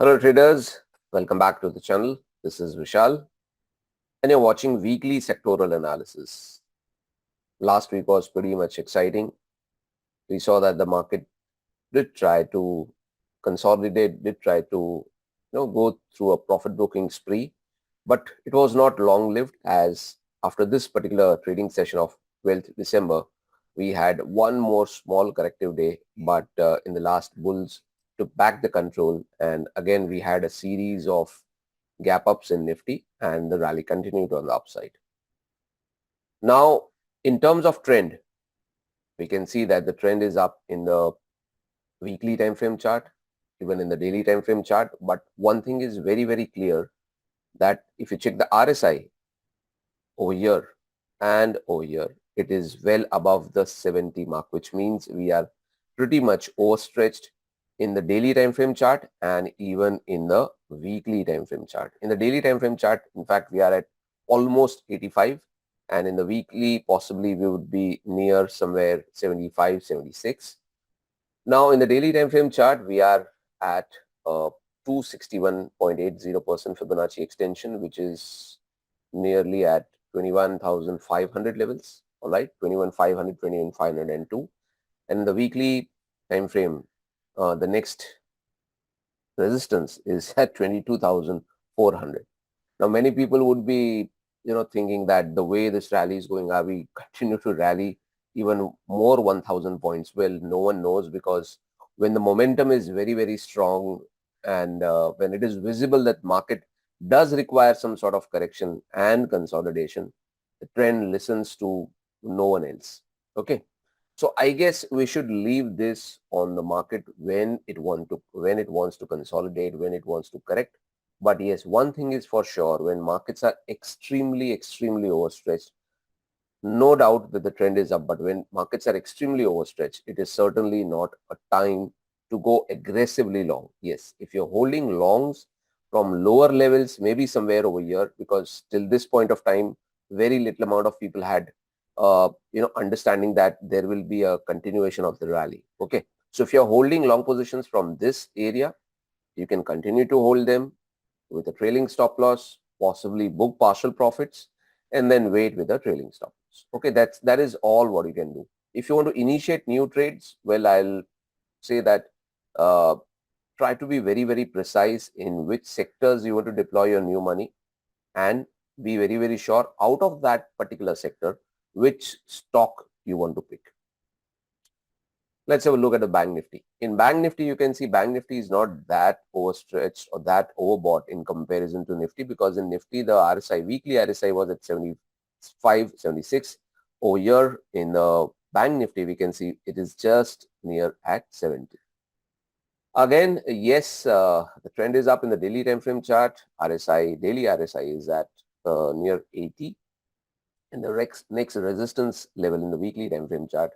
Hello traders, welcome back to the channel. This is Vishal and you're watching weekly sectoral analysis. Last week was pretty much exciting. We saw that the market did try to consolidate, did try to go through a profit booking spree, but it was not long lived as after this particular trading session of 12th December, we had one more small corrective day, but in the last bulls took back the control and again we had a series of gap ups in Nifty and the rally continued on the upside. Now, in terms of trend, we can see that the trend is up in the weekly time frame chart, even in the daily time frame chart. But one thing is very, very clear that if you check the RSI over here and over here, it is well above the 70 mark, which means we are pretty much overstretched in the daily time frame chart and even in the weekly time frame chart. In the daily time frame chart, in fact, we are at almost 85, and in the weekly possibly we would be near somewhere 75, 76. Now in the daily time frame chart, we are at 261.80% Fibonacci extension, which is nearly at 21,500 levels. All right, 21,500, 21,502. And in the weekly time frame, the next resistance is at 22,400. Now, many people would be, thinking that the way this rally is going, are we continue to rally even more 1,000 points? Well, no one knows, because when the momentum is very, very strong and when it is visible that market does require some sort of correction and consolidation, the trend listens to no one else. Okay. So I guess we should leave this on the market when it wants to consolidate, when it wants to correct. But yes, one thing is for sure: when markets are extremely, extremely overstretched, no doubt that the trend is up. But when markets are extremely overstretched, it is certainly not a time to go aggressively long. Yes, if you're holding longs from lower levels, maybe somewhere over here, because till this point of time, very little amount of people had understanding that there will be a continuation of the rally. Okay, so if you're holding long positions from this area, you can continue to hold them with a trailing stop loss, possibly book partial profits, and then wait with a trailing stop loss. Okay, that is all what you can do. If you want to initiate new trades, well, I'll say that uh, try to be very, very precise in which sectors you want to deploy your new money, and be very, very sure out of that particular sector which stock you want to pick. Let's have a look at the Bank Nifty. In Bank Nifty, you can see Bank Nifty is not that overstretched or that overbought in comparison to Nifty, because in Nifty, the RSI, weekly RSI was at 75, 76. Over here in the Bank Nifty, we can see it is just near at 70. Again, yes, the trend is up in the daily time frame chart. Daily RSI is at near 80. And the next resistance level in the weekly time frame chart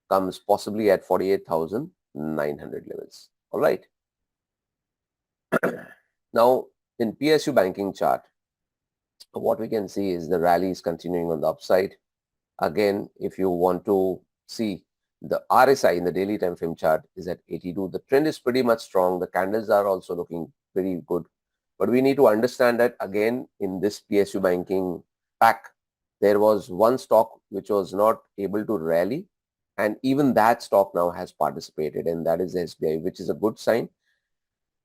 comes possibly at 48,900 levels. All right. Now, in PSU banking chart, what we can see is the rally is continuing on the upside. Again, if you want to see, the RSI in the daily time frame chart is at 82. The trend is pretty much strong. The candles are also looking pretty good. But we need to understand that again, in this PSU banking pack, there was one stock which was not able to rally, and even that stock now has participated, and that is SBI, which is a good sign.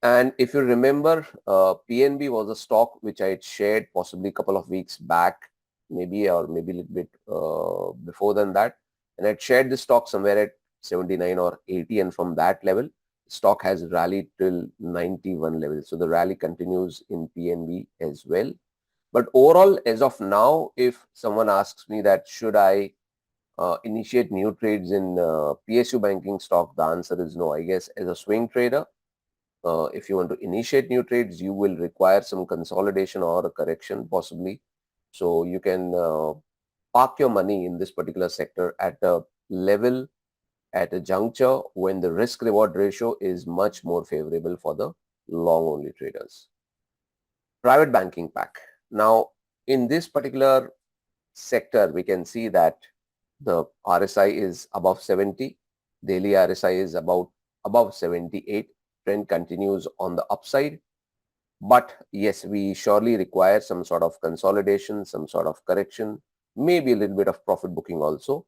And if you remember, PNB was a stock which I had shared possibly a couple of weeks back, maybe a little bit before than that. And I'd shared the stock somewhere at 79 or 80, and from that level, stock has rallied till 91 level. So the rally continues in PNB as well. But overall, as of now, if someone asks me that should I initiate new trades in PSU banking stock, the answer is no. I guess as a swing trader, if you want to initiate new trades, you will require some consolidation or a correction possibly. So you can park your money in this particular sector at a level, at a juncture when the risk reward ratio is much more favorable for the long only traders. Private banking pack. Now, in this particular sector, we can see that the RSI is above 70. Daily RSI is about above 78. trend continues on the upside. But yes, we surely require some sort of consolidation, some sort of correction, maybe a little bit of profit booking also.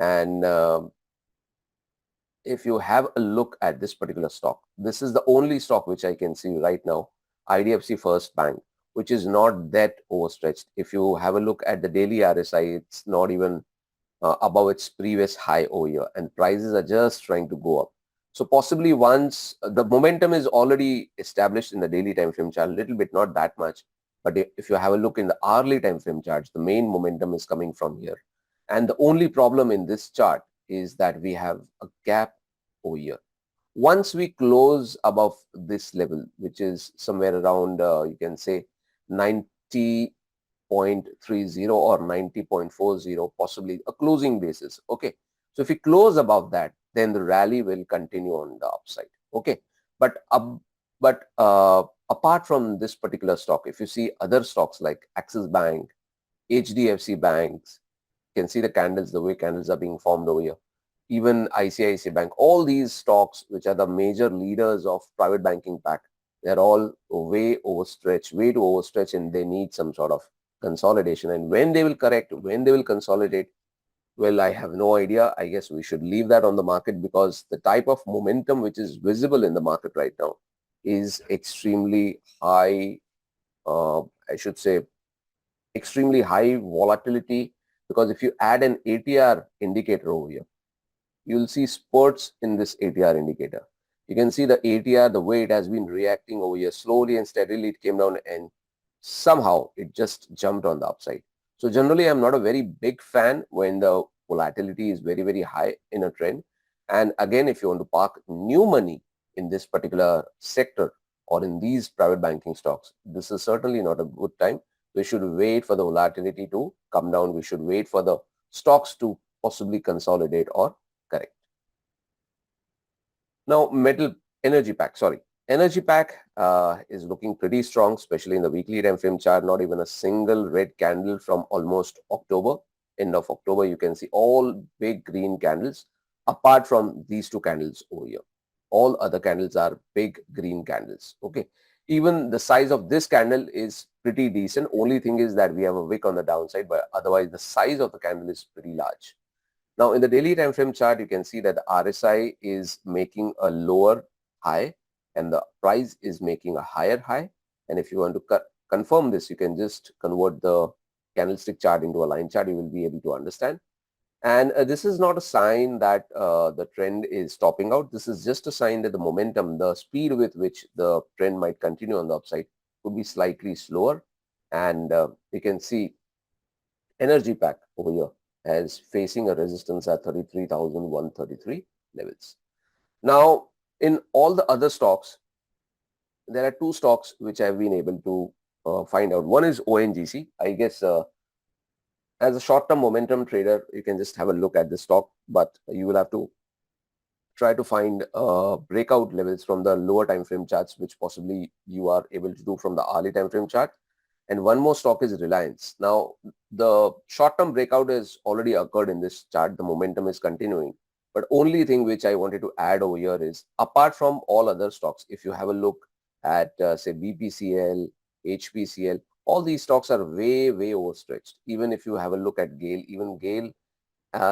And if you have a look at this particular stock, this is the only stock which I can see right now, IDFC First Bank, which is not that overstretched. If you have a look at the daily RSI, it's not even above its previous high over here, and prices are just trying to go up. So possibly once the momentum is already established in the daily time frame chart, a little bit, not that much. But if you have a look in the hourly time frame charts, the main momentum is coming from here. And the only problem in this chart is that we have a gap over here. Once we close above this level, which is somewhere around, you can say 90.30 or 90.40, possibly a closing basis. Okay. So if we close above that, then the rally will continue on the upside. Okay. But apart from this particular stock, if you see other stocks like Axis Bank, HDFC banks, you can see the candles, the way candles are being formed over here. Even ICICI Bank, all these stocks which are the major leaders of private banking pack, they're all way overstretched, way too overstretched, and they need some sort of consolidation. And when they will correct, when they will consolidate, well, I have no idea. I guess we should leave that on the market, because the type of momentum which is visible in the market right now is extremely high. I should say extremely high volatility, because if you add an ATR indicator over here, you'll see spurts in this ATR indicator. You can see the ATR, the way it has been reacting over here, slowly and steadily it came down, and somehow it just jumped on the upside. So generally, I'm not a very big fan when the volatility is very, very high in a trend. And again, if you want to park new money in this particular sector or in these private banking stocks, this is certainly not a good time. We should wait for the volatility to come down. We should wait for the stocks to possibly consolidate or correct. Now, energy pack is looking pretty strong, especially in the weekly time frame chart. Not even a single red candle from almost October. End of October, you can see all big green candles, apart from these two candles over here. All other candles are big green candles. Okay. Even the size of this candle is pretty decent. Only thing is that we have a wick on the downside, but otherwise the size of the candle is pretty large. Now, in the daily time frame chart, you can see that the RSI is making a lower high and the price is making a higher high. And if you want to confirm this, you can just convert the candlestick chart into a line chart. You will be able to understand. And this is not a sign that the trend is topping out. This is just a sign that the momentum, the speed with which the trend might continue on the upside, could be slightly slower. And you can see energy pack over here as facing a resistance at 33,133 levels. Now, in all the other stocks, there are two stocks which I've been able to find out. One is ONGC. I guess as a short-term momentum trader, you can just have a look at the stock, but you will have to try to find breakout levels from the lower time frame charts, which possibly you are able to do from the hourly time frame chart. And one more stock is Reliance. Now, the short-term breakout has already occurred in this chart. The momentum is continuing. But only thing which I wanted to add over here is, apart from all other stocks, if you have a look at, say, BPCL, HPCL, all these stocks are way, way overstretched. Even if you have a look at GAIL, even GAIL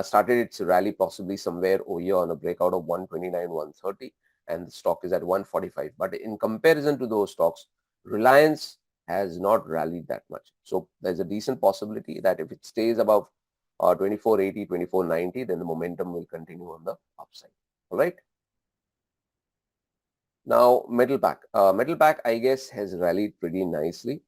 started its rally possibly somewhere over here on a breakout of 129, 130, and the stock is at 145. But in comparison to those stocks, Reliance has not rallied that much. So there's a decent possibility that if it stays above 2480, 2490, then the momentum will continue on the upside. All right. Now, metal pack. Metal pack, I guess, has rallied pretty nicely.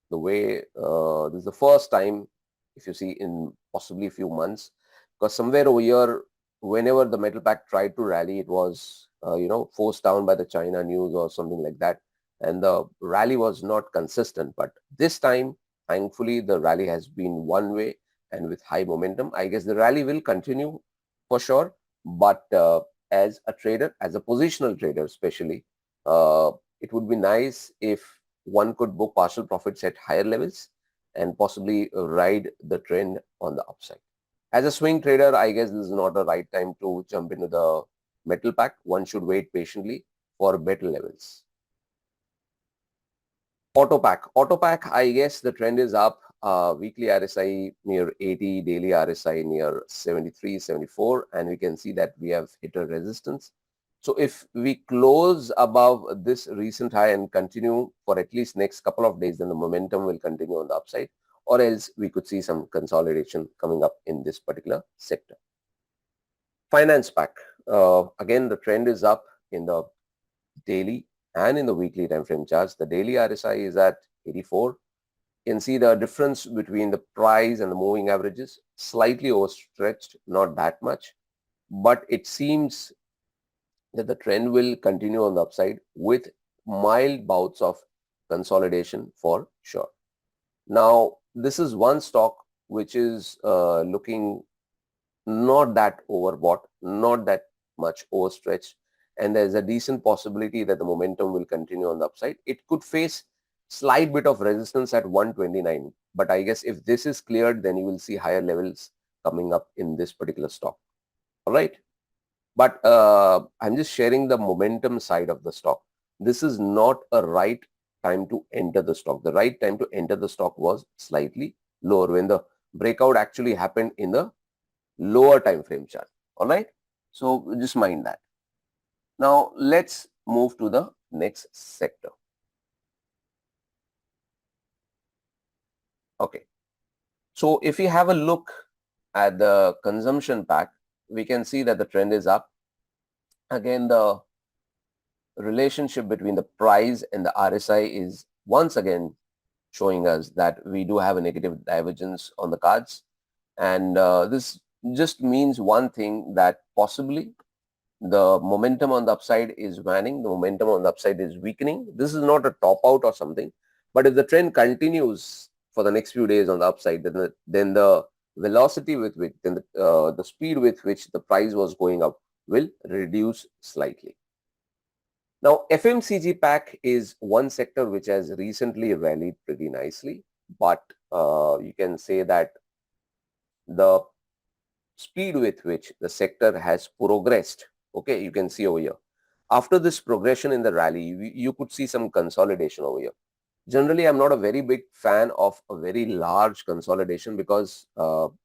The way this is the first time, if you see, in possibly a few months, because somewhere over here, whenever the metal pack tried to rally, it was forced down by the China news or something like that, and the rally was not consistent. But this time, thankfully, the rally has been one way and with high momentum. I guess the rally will continue for sure, but as a trader, as a positional trader especially, it would be nice if one could book partial profits at higher levels and possibly ride the trend on the upside. As a swing trader, I guess this is not the right time to jump into the metal pack. One should wait patiently. for better levels. Autopack, I guess the trend is up. Weekly RSI near 80, daily RSI near 73, 74, and we can see that we have hit a resistance. So if we close above this recent high and continue for at least next couple of days, then the momentum will continue on the upside, or else we could see some consolidation coming up in this particular sector. Finance pack, again the trend is up in the daily and in the weekly time frame charts. The daily RSI is at 84. You can see the difference between the price and the moving averages, slightly overstretched, not that much, but it seems that the trend will continue on the upside with mild bouts of consolidation for sure. Now, this is one stock which is looking not that overbought, not that much overstretched, and there's a decent possibility that the momentum will continue on the upside. It could face slight bit of resistance at 129, but I guess if this is cleared, then you will see higher levels coming up in this particular stock. All right. But I'm just sharing the momentum side of the stock. This is not a right time to enter the stock. The right time to enter the stock was slightly lower when the breakout actually happened in the lower time frame chart. All right. So just mind that. Now let's move to the next sector. Okay. So if we have a look at the consumption pack, we can see that the trend is up. Again, the relationship between the price and the RSI is once again showing us that we do have a negative divergence on the cards. And this just means one thing, that possibly the momentum on the upside is waning, the momentum on the upside is weakening. This is not a top out or something, but if the trend continues for the next few days on the upside, then the velocity with which, then the speed with which the price was going up will reduce slightly. Now, FMCG pack is one sector which has recently rallied pretty nicely, but you can say that the speed with which the sector has progressed, okay, you can see over here. After this progression in the rally, you could see some consolidation over here. Generally, I'm not a very big fan of a very large consolidation because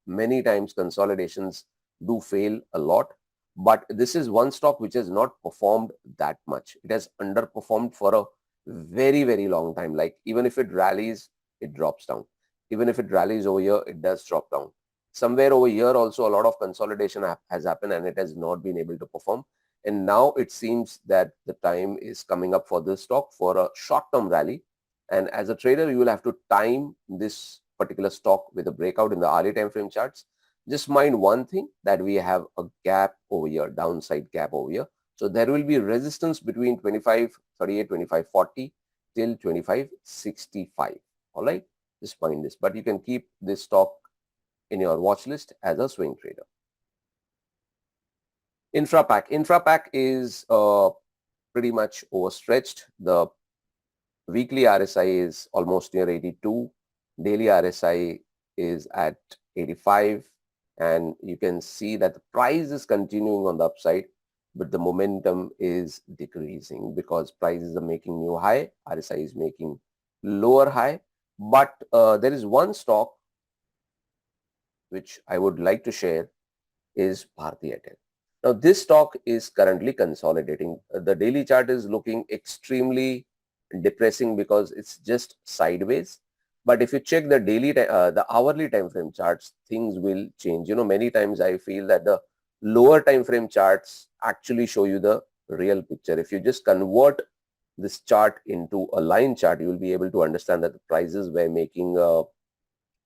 many times consolidations do fail a lot. But this is one stock which has not performed that much. It has underperformed for a very, very long time. Like even if it rallies, it drops down. Even if it rallies over here, it does drop down. Somewhere over here also a lot of consolidation has happened and it has not been able to perform. And now it seems that the time is coming up for this stock for a short-term rally. And as a trader, you will have to time this particular stock with a breakout in the hourly time frame charts. Just mind one thing, that we have a gap over here, downside gap over here. So there will be resistance between 25.38, 25.40 till 25.65. All right, just mind this. But you can keep this stock in your watch list as a swing trader. Infra pack is pretty much overstretched. The weekly RSI is almost near 82. Daily RSI is at 85. And you can see that the price is continuing on the upside, but the momentum is decreasing because prices are making new high, RSI is making lower high. But there is one stock which I would like to share is Bharti Airtel. Now this stock is currently consolidating. The daily chart is looking extremely depressing because it's just sideways. But if you check the daily, the hourly time frame charts, things will change. You know, many times I feel that the lower time frame charts actually show you the real picture. If you just convert this chart into a line chart, you will be able to understand that the prices were making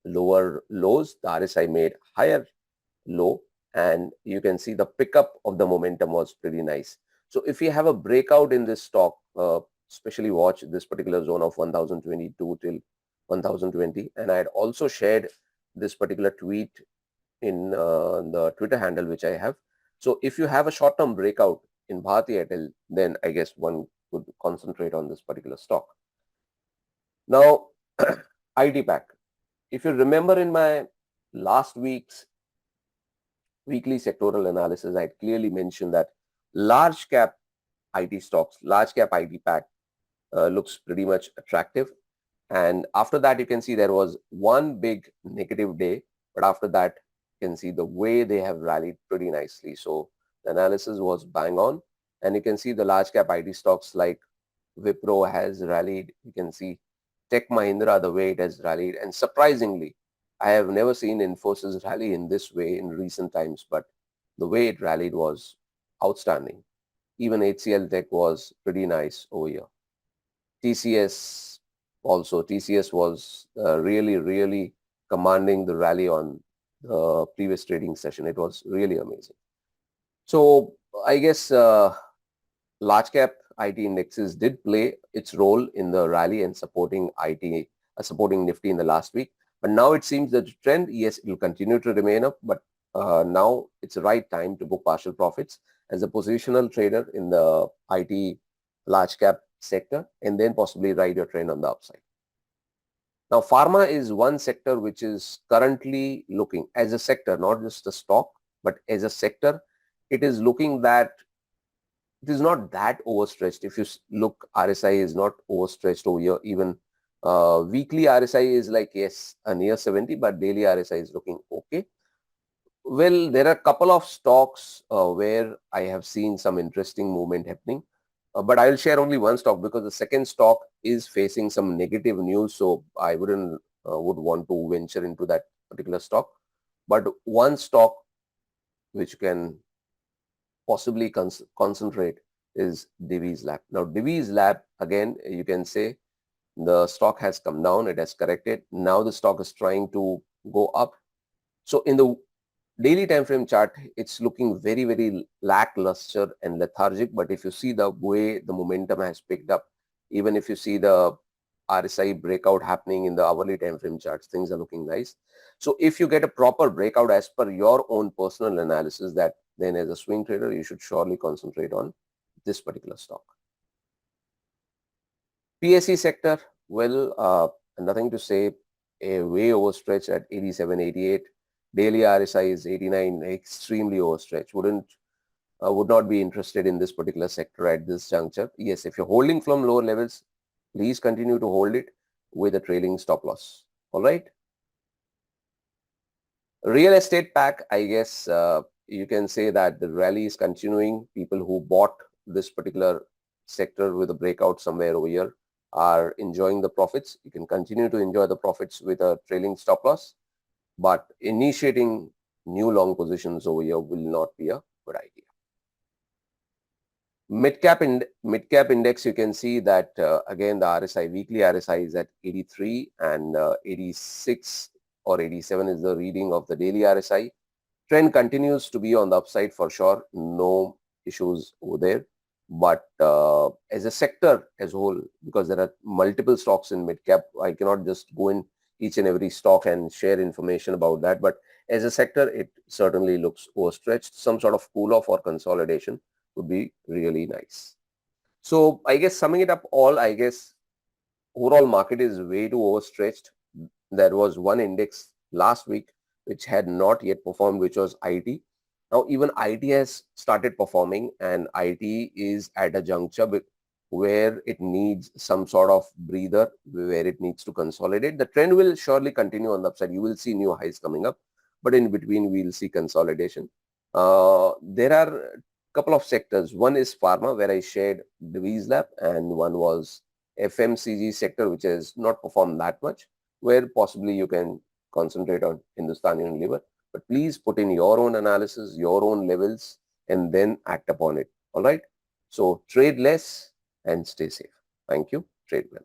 lower lows. The RSI made higher low, and you can see the pickup of the momentum was pretty nice. So if you have a breakout in this stock, especially watch this particular zone of 1022 till 1020, and I had also shared this particular tweet in the Twitter handle which I have. So if you have a short-term breakout in Bharti Airtel, then I guess one could concentrate on this particular stock. Now, IT pack. If you remember in my last week's weekly sectoral analysis, I clearly mentioned that large cap IT stocks, large cap IT pack looks pretty much attractive. And after that, you can see there was one big negative day, but after that, you can see the way they have rallied pretty nicely. So the analysis was bang on, and you can see the large cap IT stocks like Wipro has rallied. You can see Tech Mahindra, the way it has rallied, and surprisingly, I have never seen Infosys rally in this way in recent times, but the way it rallied was outstanding. Even HCL Tech was pretty nice over here. TCS also, TCS was really commanding the rally on the previous trading session. It was really amazing. So I guess large cap IT indexes did play its role in the rally and supporting supporting Nifty in the last week. But now it seems that the trend, yes, it will continue to remain up, but now it's the right time to book partial profits as a positional trader in the IT large cap sector, and then possibly ride your trend on the upside. Now, pharma is one sector which is currently looking as a sector, not just a stock, but as a sector, it is looking that it is not that overstretched. If you look, RSI is not overstretched over here. Even weekly RSI is like, yes, a near 70, but daily RSI is looking okay. Well, there are a couple of stocks where I have seen some interesting movement happening. But I will share only one stock because the second stock is facing some negative news. So I would want to venture into that particular stock. But one stock which can possibly concentrate is Divi's Lab. Now, Divi's Lab, again, you can say the stock has come down. It has corrected. Now the stock is trying to go up. So in the daily time frame chart, it's looking very lackluster and lethargic. But if you see the way the momentum has picked up, even if you see the RSI breakout happening in the hourly time frame charts, things are looking nice. So if you get a proper breakout as per your own personal analysis, that then as a swing trader, you should surely concentrate on this particular stock. PSE sector, well, nothing to say, a way overstretched at 87, 88. Daily RSI is 89, extremely overstretched. Would not be interested in this particular sector at this juncture. Yes, if you're holding from lower levels, please continue to hold it with a trailing stop loss. All right. Real estate pack, I guess you can say that the rally is continuing. People who bought this particular sector with a breakout somewhere over here are enjoying the profits. You can continue to enjoy the profits with a trailing stop loss, but initiating new long positions over here will not be a good idea. Mid-cap index, you can see that again the RSI, weekly RSI is at 83 and 86 or 87 is the reading of the daily RSI. Trend continues to be on the upside for sure, no issues over there. But as a sector as a whole, because there are multiple stocks in mid-cap, I cannot just go in each and every stock and share information about that. But as a sector, it certainly looks overstretched. Some sort of cool off or consolidation would be really nice. So I guess summing it up all, I guess overall market is way too overstretched. There was one index last week which had not yet performed, which was IT. Now even IT has started performing, and IT is at a juncture where it needs some sort of breather, where it needs to consolidate. The trend will surely continue on the upside. You will see new highs coming up, but in between we'll see consolidation. There are couple of sectors. One is pharma, where I shared Divi's Lab, and one was FMCG sector, which has not performed that much, where possibly you can concentrate on Hindustan Unilever. But please put in your own analysis, your own levels, and then act upon it. All right. So trade less and stay safe. Thank you. Trade well.